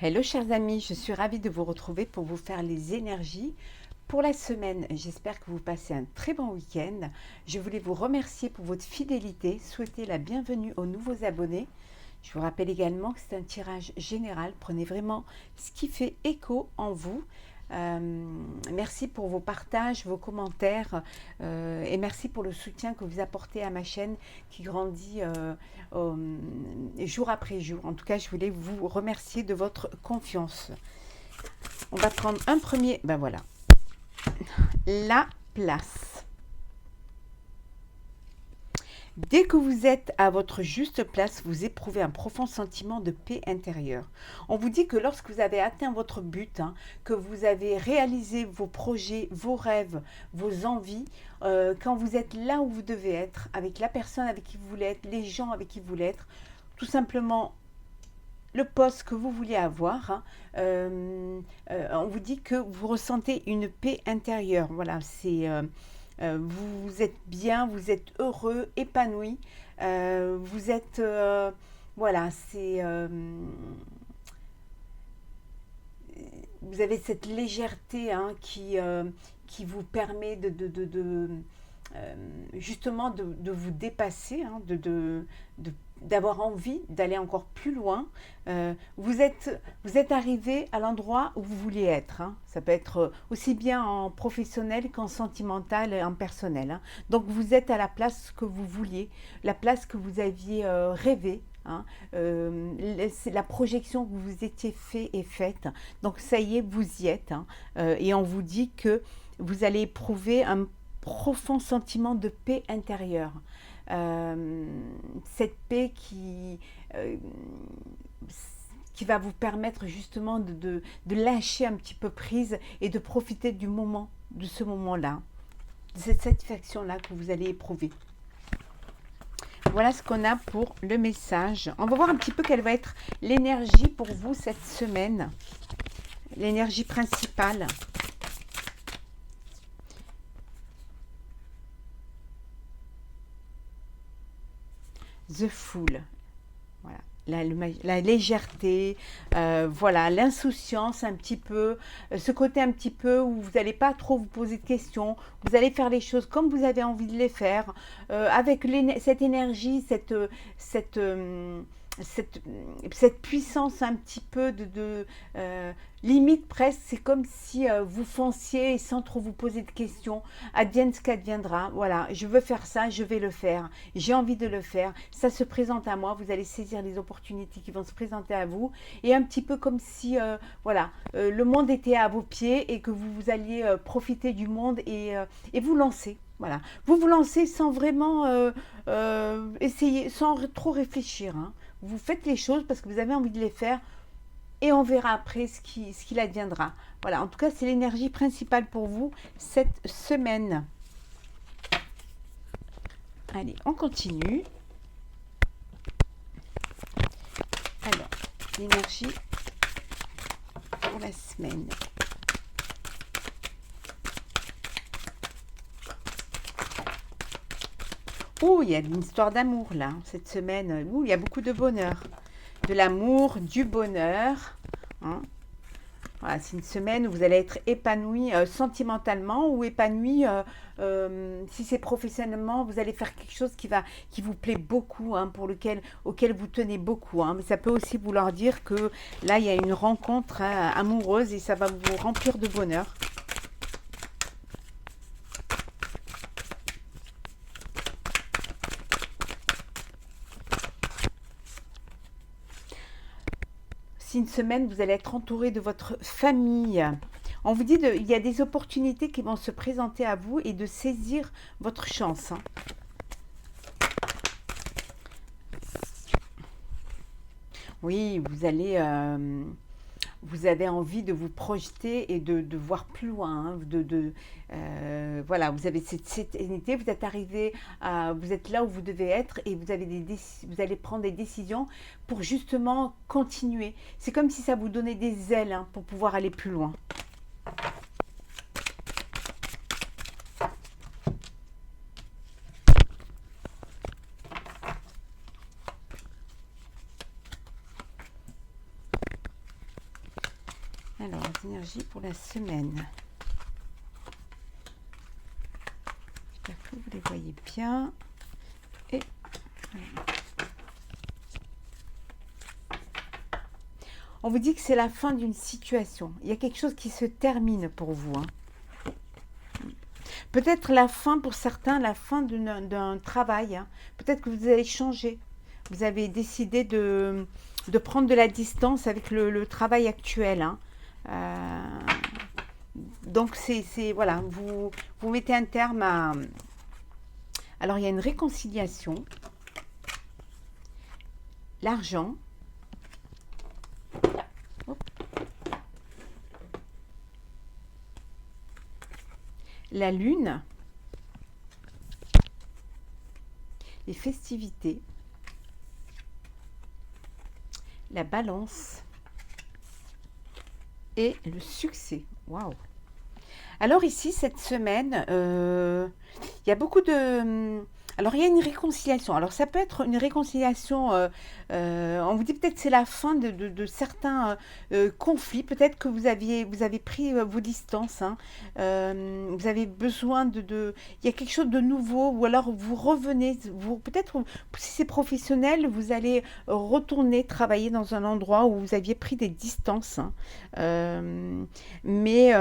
Hello chers amis, je suis ravie de vous retrouver pour vous faire les énergies pour la semaine. J'espère que vous passez un très bon week-end. Je voulais vous remercier pour votre fidélité, souhaiter la bienvenue aux nouveaux abonnés. Je vous rappelle également que c'est un tirage général. Prenez vraiment ce qui fait écho en vous. Merci pour vos partages, vos commentaires et merci pour le soutien que vous apportez à ma chaîne qui grandit jour après jour. En tout cas, je voulais vous remercier de votre confiance. On va prendre un premier, ben voilà, la place. Dès que vous êtes à votre juste place, vous éprouvez un profond sentiment de paix intérieure. On vous dit que lorsque vous avez atteint votre but, que vous avez réalisé vos projets, vos rêves, vos envies, quand vous êtes là où vous devez être, avec la personne avec qui vous voulez être, les gens avec qui vous voulez être, tout simplement le poste que vous vouliez avoir, on vous dit que vous ressentez une paix intérieure. Voilà, c'est... vous êtes bien, vous êtes heureux, épanoui, vous êtes, voilà, c'est, vous avez cette légèreté qui vous permet euh, justement de vous dépasser, d'avoir envie d'aller encore plus loin. Vous êtes arrivé à l'endroit où vous vouliez être. Ça peut être aussi bien en professionnel qu'en sentimental et en personnel. Donc vous êtes à la place que vous vouliez, la place que vous aviez rêvé. C'est la projection que vous vous étiez fait et faite. Donc ça y est, vous y êtes. Et on vous dit que vous allez éprouver un profond sentiment de paix intérieure. Cette paix euh, qui va vous permettre justement de lâcher un petit peu prise et de profiter du moment, de ce moment-là, de cette satisfaction-là que vous allez éprouver. Voilà ce qu'on a pour le message. On va voir un petit peu quelle va être l'énergie pour vous cette semaine. L'énergie principale. The Fool. Voilà. La légèreté, voilà, l'insouciance un petit peu, ce côté un petit peu où vous n'allez pas trop vous poser de questions, vous allez faire les choses comme vous avez envie de les faire, avec cette énergie, cette, cette, cette puissance un petit peu limite presque, c'est comme si vous fonciez sans trop vous poser de questions, advienne ce qu'adviendra, voilà, je veux faire ça, je vais le faire, j'ai envie de le faire, ça se présente à moi, vous allez saisir les opportunités qui vont se présenter à vous, et un petit peu comme si, voilà, le monde était à vos pieds et que vous alliez profiter du monde et vous lancer. Voilà, vous vous lancez sans vraiment essayer, sans trop réfléchir. Vous faites les choses parce que vous avez envie de les faire et on verra après ce qu'il adviendra. Voilà, en tout cas, c'est l'énergie principale pour vous cette semaine. Allez, on continue. Alors, l'énergie pour la semaine. Oh, il y a une histoire d'amour là, cette semaine. Oh, il y a beaucoup de bonheur. De l'amour, du bonheur. Voilà, c'est une semaine où vous allez être épanoui sentimentalement ou épanoui, si c'est professionnellement, vous allez faire quelque chose qui vous plaît beaucoup, auquel vous tenez beaucoup. Mais ça peut aussi vouloir dire que là, il y a une rencontre amoureuse et ça va vous remplir de bonheur. C'est une semaine, vous allez être entouré de votre famille. On vous dit il y a des opportunités qui vont se présenter à vous et de saisir votre chance. Oui, vous avez envie de vous projeter et de voir plus loin. Voilà, vous avez cette sérénité, vous êtes arrivé, vous êtes là où vous devez être et vous allez prendre des décisions pour justement continuer. C'est comme si ça vous donnait des ailes pour pouvoir aller plus loin. Alors, les énergies pour la semaine. J'espère que vous les voyez bien. Et on vous dit que c'est la fin d'une situation. Il y a quelque chose qui se termine pour vous. Hein. Peut-être la fin pour certains, la fin d'un travail. Hein. Peut-être que vous allez changer. Vous avez décidé de prendre de la distance avec le travail actuel. Hein. Donc, voilà, vous mettez un terme à... Alors, il y a une réconciliation. L'argent. La lune. Les festivités. La balance. Et le succès. Waouh! Alors ici, cette semaine, il y a beaucoup de... Alors, il y a une réconciliation. Alors, ça peut être une réconciliation, on vous dit peut-être que c'est la fin de certains conflits. Peut-être que vous avez pris vos distances. Hein. Vous avez besoin il y a quelque chose de nouveau. Ou alors, vous revenez. Peut-être, si c'est professionnel, vous allez retourner travailler dans un endroit où vous aviez pris des distances. Hein. Mais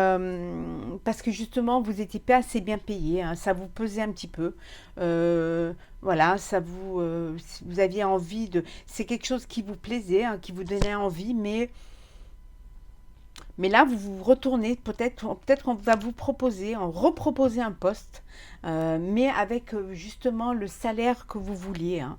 parce que justement, vous n'étiez pas assez bien payé. Hein. Ça vous pesait un petit peu. Voilà, vous aviez envie de... C'est quelque chose qui vous plaisait, hein, qui vous donnait envie, mais là, vous vous retournez, peut-être qu'on va vous reproposer un poste, mais avec justement le salaire que vous vouliez, hein,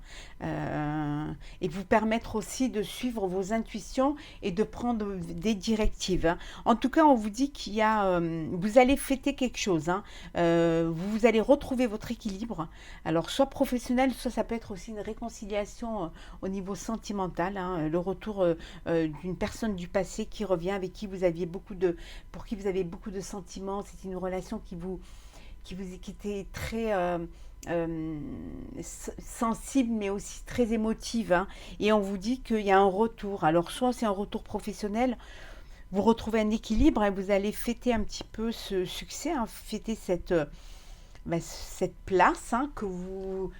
et vous permettre aussi de suivre vos intuitions et de prendre des directives. Hein. En tout cas, on vous dit qu'il y a, vous allez fêter quelque chose, hein, vous allez retrouver votre équilibre. Alors, soit professionnel, soit ça peut être aussi une réconciliation au niveau sentimental, hein, le retour d'une personne du passé qui revient, avec qui vous aviez pour qui vous avez beaucoup de sentiments. C'est une relation qui était très sensible, mais aussi très émotive. Hein. Et on vous dit qu'il y a un retour. Alors, soit c'est un retour professionnel, vous retrouvez un équilibre et vous allez fêter un petit peu ce succès, hein, fêter cette place, hein, que vous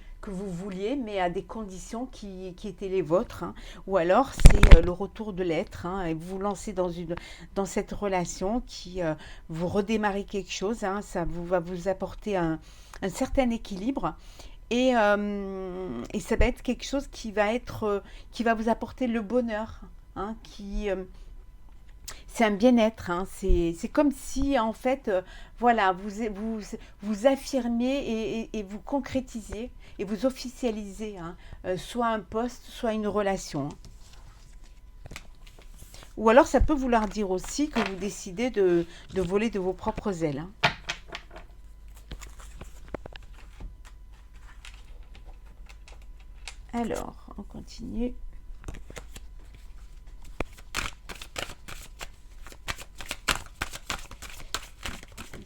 vouliez, mais à des conditions qui étaient les vôtres. Hein. Ou alors, c'est le retour de l'être, hein, et vous vous lancez dans cette relation qui vous redémarrez quelque chose. Hein, ça va vous apporter un certain équilibre. Et ça va être quelque chose qui va vous apporter le bonheur. Hein, c'est un bien-être, hein. C'est comme si, en fait, voilà, vous affirmiez et vous concrétisez et vous officialisez, hein, soit un poste, soit une relation. Ou alors, ça peut vouloir dire aussi que vous décidez de voler de vos propres ailes. Hein. Alors, on continue.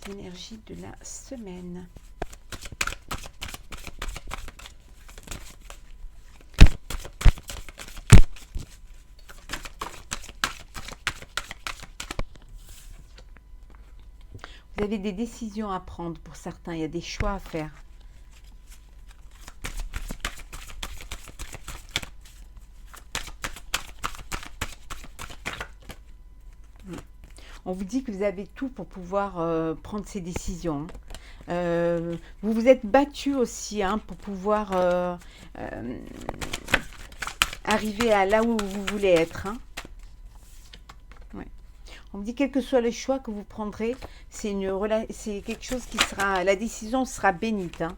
Énergie de la semaine. Vous avez des décisions à prendre pour certains, il y a des choix à faire. On vous dit que vous avez tout pour pouvoir prendre ces décisions. Vous vous êtes battu aussi, hein, pour pouvoir arriver à là où vous voulez être. Hein. Ouais. On me dit quel que soit le choix que vous prendrez, c'est quelque chose qui sera... La décision sera bénite. Hein.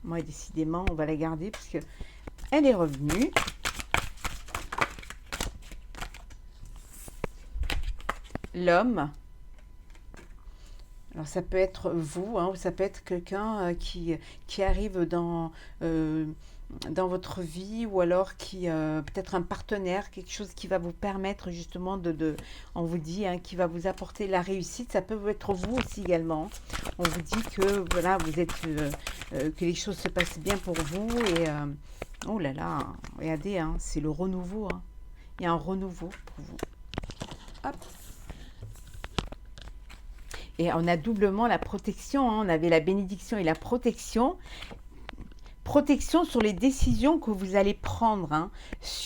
Moi, décidément, on va la garder parce que elle est revenue. L'homme, alors ça peut être vous, hein, ou ça peut être quelqu'un qui arrive dans votre vie, ou alors qui peut-être un partenaire, quelque chose qui va vous permettre justement on vous dit, hein, qui va vous apporter la réussite. Ça peut être vous aussi également. On vous dit que voilà, vous êtes que les choses se passent bien pour vous, et oh là là, regardez, hein, c'est le renouveau. Hein. Il y a un renouveau pour vous. Hop. Et on a doublement la protection, hein. On avait la bénédiction et la protection. Protection sur les décisions que vous allez prendre. Hein,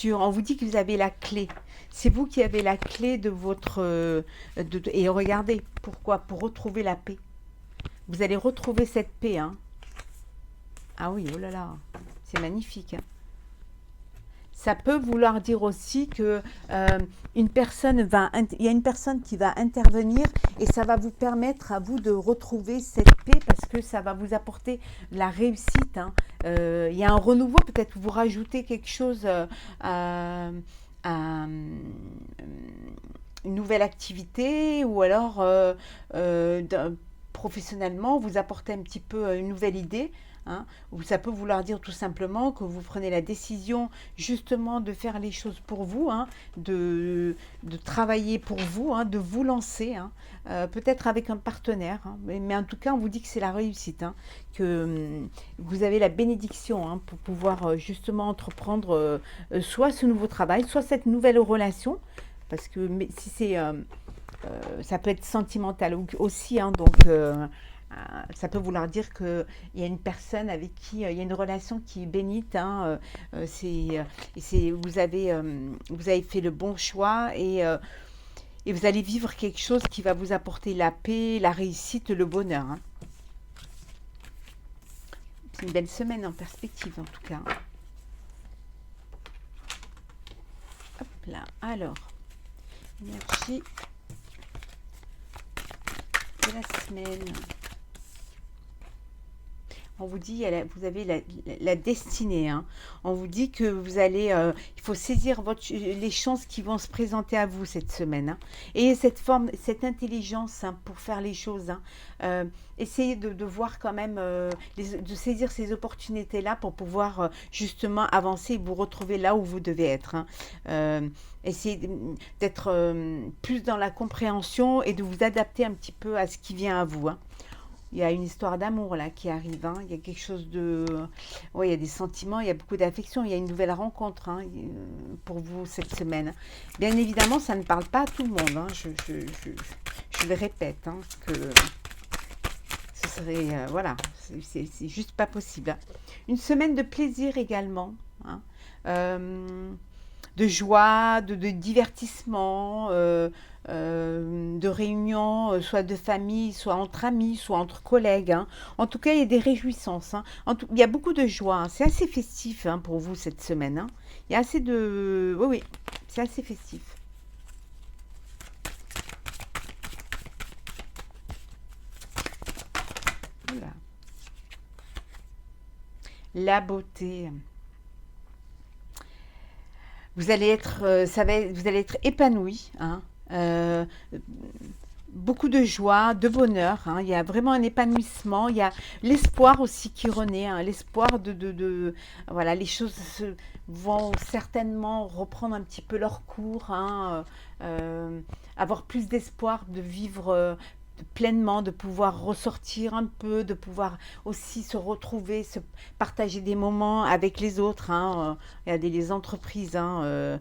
on vous dit que vous avez la clé. C'est vous qui avez la clé de votre... et regardez, pourquoi? Pour retrouver la paix. Vous allez retrouver cette paix. Hein. Ah oui, oh là là, c'est magnifique. Hein. Ça peut vouloir dire aussi que il y a une personne qui va intervenir et ça va vous permettre à vous de retrouver cette paix parce que ça va vous apporter la réussite. Hein. Il y a un renouveau, peut-être vous rajoutez quelque chose à une nouvelle activité ou alors professionnellement, vous apportez un petit peu une nouvelle idée. Hein, ou ça peut vouloir dire tout simplement que vous prenez la décision justement de faire les choses pour vous, hein, de travailler pour vous, hein, de vous lancer, hein, peut-être avec un partenaire, hein, mais en tout cas on vous dit que c'est la réussite, hein, que vous avez la bénédiction hein, pour pouvoir justement entreprendre soit ce nouveau travail, soit cette nouvelle relation, parce que si c'est ça peut être sentimental aussi, hein, donc ça peut vouloir dire qu'il y a une personne avec qui il y a une relation qui est bénite. Hein, vous avez fait le bon choix et vous allez vivre quelque chose qui va vous apporter la paix, la réussite, le bonheur. Hein. C'est une belle semaine en perspective en tout cas. Hop là, alors, énergie de la semaine. On vous dit, vous avez la destinée. Hein. On vous dit que vous allez, il faut saisir les chances qui vont se présenter à vous cette semaine. Hein. Et cette intelligence hein, pour faire les choses. Hein. Essayez de voir quand même, de saisir ces opportunités-là pour pouvoir justement avancer et vous retrouver là où vous devez être. Hein. Essayez d'être plus dans la compréhension et de vous adapter un petit peu à ce qui vient à vous. Hein. Il y a une histoire d'amour là qui arrive. Hein. Il y a quelque chose de... Oui, il y a des sentiments, il y a beaucoup d'affection. Il y a une nouvelle rencontre hein, pour vous cette semaine. Bien évidemment, ça ne parle pas à tout le monde. Hein. Je le répète, hein, que ce serait... voilà, c'est juste pas possible. Hein. Une semaine de plaisir également. Hein. De joie, de divertissement, de réunions, soit de famille, soit entre amis, soit entre collègues. Hein. En tout cas, il y a des réjouissances. Hein. Il y a beaucoup de joie. Hein. C'est assez festif hein, pour vous cette semaine. Hein. Il y a assez de... Oui, oui, c'est assez festif. Voilà. La beauté. Vous allez être, vous allez être épanoui, hein, beaucoup de joie, de bonheur. Hein, il y a vraiment un épanouissement. Il y a l'espoir aussi qui renaît, hein, l'espoir voilà, les choses vont certainement reprendre un petit peu leur cours, hein, avoir plus d'espoir de vivre pleinement, de pouvoir ressortir un peu, de pouvoir aussi se retrouver, partager des moments avec les autres, hein, regardez les entreprises, hein,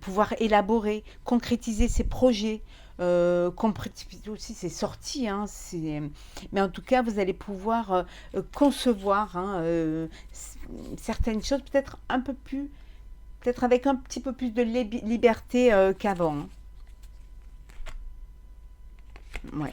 pouvoir élaborer, concrétiser ses projets, concrétiser aussi ses sorties, hein, mais en tout cas vous allez pouvoir concevoir hein, certaines choses peut-être un peu plus, peut-être avec un petit peu plus de liberté qu'avant. Hein. Ouais.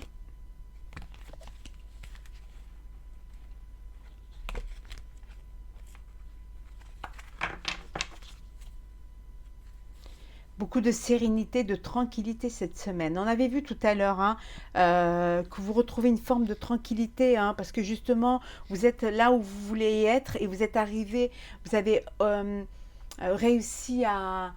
Beaucoup de sérénité, de tranquillité cette semaine. On avait vu tout à l'heure hein, que vous retrouvez une forme de tranquillité hein, parce que justement vous êtes là où vous voulez être et vous êtes arrivé, vous avez réussi à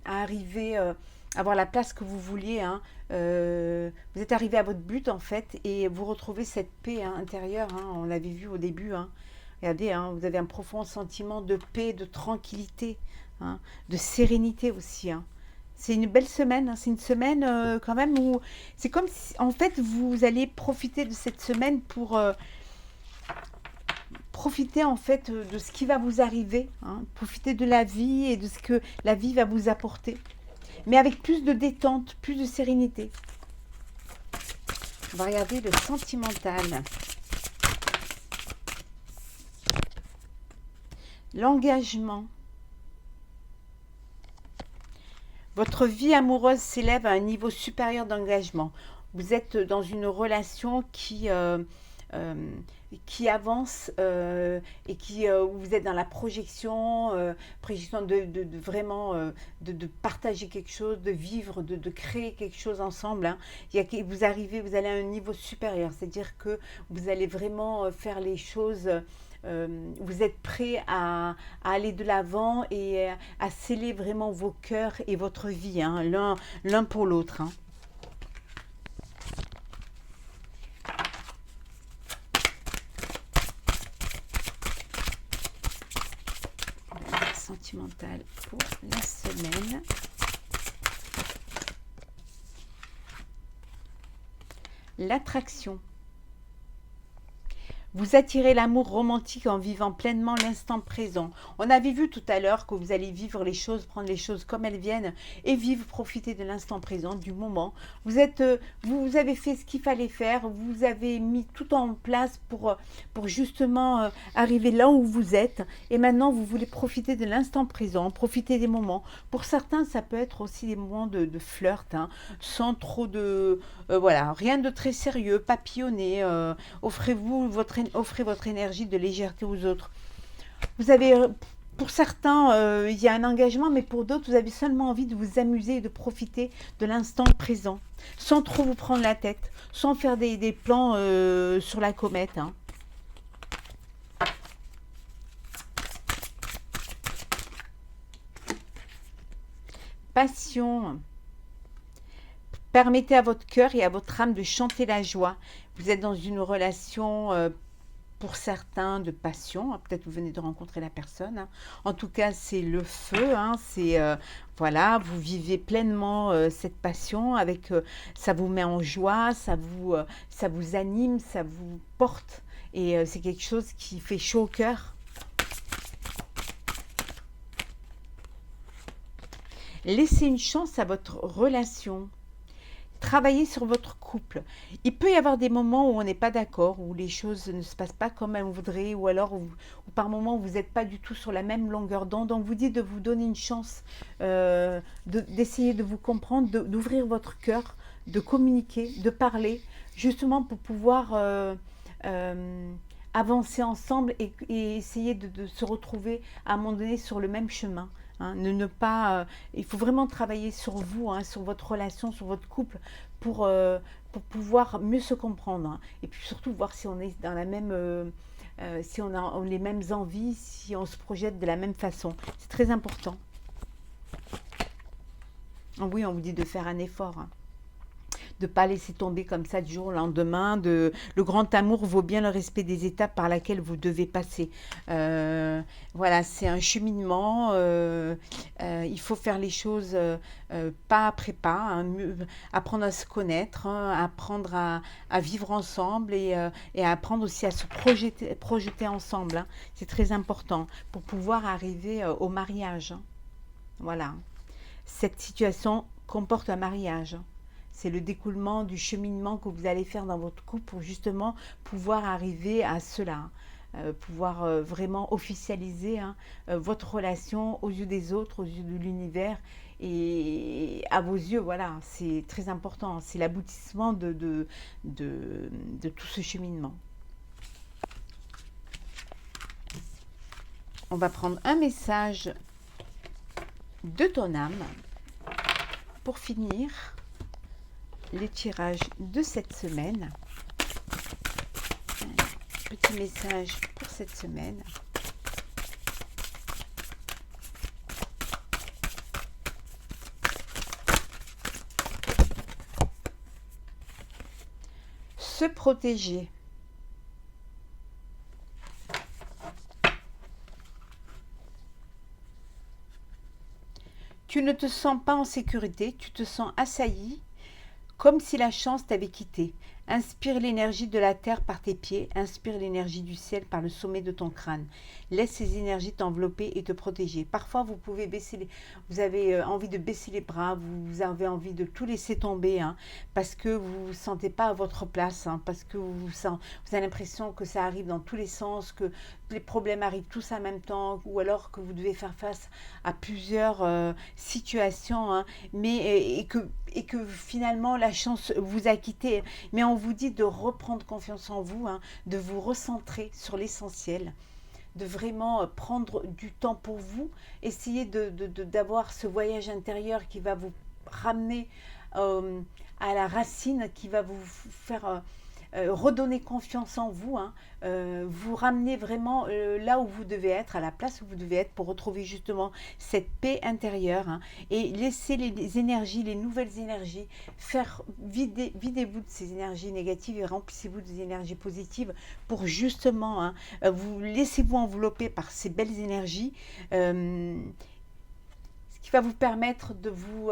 arriver avoir la place que vous vouliez. Hein. Vous êtes arrivé à votre but en fait et vous retrouvez cette paix hein, intérieure. Hein, on l'avait vu au début. Hein. Regardez, hein, vous avez un profond sentiment de paix, de tranquillité, hein, de sérénité aussi. Hein. C'est une belle semaine. Hein. C'est une semaine quand même où c'est comme si en fait vous allez profiter de cette semaine pour profitez en fait de ce qui va vous arriver, hein. Profitez de la vie et de ce que la vie va vous apporter. Mais avec plus de détente, plus de sérénité. On va regarder le sentimental. L'engagement. Votre vie amoureuse s'élève à un niveau supérieur d'engagement. Vous êtes dans une relation qui avance et où vous êtes dans la projection, projection de vraiment de partager quelque chose, de vivre, de créer quelque chose ensemble, hein. Vous allez à un niveau supérieur, c'est-à-dire que vous allez vraiment faire les choses. Vous êtes prêt à aller de l'avant et à sceller vraiment vos cœurs et votre vie, hein, l'un pour l'autre, hein. Sentimental pour la semaine. L'attraction. Vous attirez l'amour romantique en vivant pleinement l'instant présent. On avait vu tout à l'heure que vous allez vivre les choses, prendre les choses comme elles viennent et vivre, profiter de l'instant présent, du moment. Vous avez fait ce qu'il fallait faire, vous avez mis tout en place pour justement arriver là où vous êtes. Et maintenant, vous voulez profiter de l'instant présent, profiter des moments. Pour certains, ça peut être aussi des moments de flirt, hein, sans trop de... voilà, rien de très sérieux, papillonner. Offrez votre énergie de légèreté aux autres. Vous avez, pour certains, il y a un engagement, mais pour d'autres, vous avez seulement envie de vous amuser et de profiter de l'instant présent, sans trop vous prendre la tête, sans faire des plans sur la comète, hein. Passion. Permettez à votre cœur et à votre âme de chanter la joie. Vous êtes dans une relation, pour certains, de passion. Peut-être vous venez de rencontrer la personne, hein. En tout cas, c'est le feu, hein. Voilà, vous vivez pleinement cette passion. Ça vous met en joie, ça vous anime, ça vous porte. Et c'est quelque chose qui fait chaud au cœur. Laissez une chance à votre relation. Travaillez sur votre couple. Il peut y avoir des moments où on n'est pas d'accord, où les choses ne se passent pas comme on voudrait, ou alors où par moments vous n'êtes pas du tout sur la même longueur d'onde. On vous dit de vous donner une chance, d'essayer de vous comprendre, d'ouvrir votre cœur, de communiquer, de parler, justement pour pouvoir avancer ensemble et essayer de se retrouver à un moment donné sur le même chemin. Hein, il faut vraiment travailler sur vous, hein, sur votre relation, sur votre couple, pour pouvoir mieux se comprendre, hein. Et puis surtout voir si on est dans la même, si on a les mêmes envies, si on se projette de la même façon. C'est très important. Oui, on vous dit de faire un effort, hein. De ne pas laisser tomber comme ça du jour au lendemain. Le grand amour vaut bien le respect des étapes par lesquelles vous devez passer. Voilà, c'est un cheminement. Il faut faire les choses pas après pas, hein, apprendre à se connaître, hein, apprendre à vivre ensemble et à apprendre aussi à se projeter ensemble, hein. C'est très important pour pouvoir arriver au mariage, hein. Voilà. Cette situation comporte un mariage, hein. C'est le découlement du cheminement que vous allez faire dans votre couple pour justement pouvoir arriver à cela, pouvoir vraiment officialiser, hein, votre relation aux yeux des autres, aux yeux de l'univers et à vos yeux. Voilà, c'est très important. C'est l'aboutissement de tout ce cheminement. On va prendre un message de ton âme pour finir les tirages de cette semaine. Petit message pour cette semaine. Se protéger. Tu ne te sens pas en sécurité, tu te sens assailli, comme si la chance t'avait quitté. Inspire l'énergie de la terre par tes pieds, inspire l'énergie du ciel par le sommet de ton crâne. Laisse ces énergies t'envelopper et te protéger. Parfois, vous pouvez vous avez envie de baisser les bras, vous avez envie de tout laisser tomber, hein, parce que vous ne vous sentez pas à votre place, hein, parce que vous avez l'impression que ça arrive dans tous les sens, que les problèmes arrivent tous en même temps, ou alors que vous devez faire face à plusieurs situations, hein, mais et que finalement la chance vous a quitté. Mais on vous dit de reprendre confiance en vous, hein, de vous recentrer sur l'essentiel, de vraiment prendre du temps pour vous, essayer d'avoir ce voyage intérieur qui va vous ramener à la racine, qui va vous faire redonner confiance en vous, hein, vous ramener vraiment là où vous devez être, à la place où vous devez être pour retrouver justement cette paix intérieure, hein, et laisser les énergies, les nouvelles énergies, videz-vous de ces énergies négatives et remplissez-vous des énergies positives pour justement, hein, vous laissez-vous envelopper par ces belles énergies, ce qui va vous permettre de vous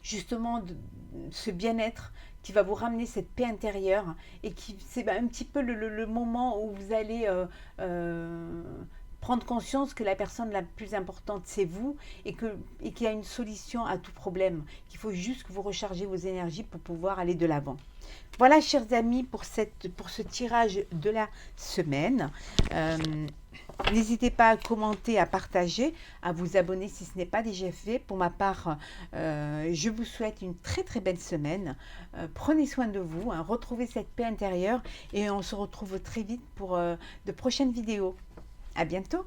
justement ce bien-être qui va vous ramener cette paix intérieure et qui c'est un petit peu le moment où vous allez prendre conscience que la personne la plus importante c'est vous et qu'il y a une solution à tout problème, qu'il faut juste que vous rechargez vos énergies pour pouvoir aller de l'avant. Voilà, chers amis, pour ce tirage de la semaine. N'hésitez pas à commenter, à partager, à vous abonner si ce n'est pas déjà fait. Pour ma part, je vous souhaite une très très belle semaine. Prenez soin de vous, hein, retrouvez cette paix intérieure et on se retrouve très vite pour de prochaines vidéos. À bientôt!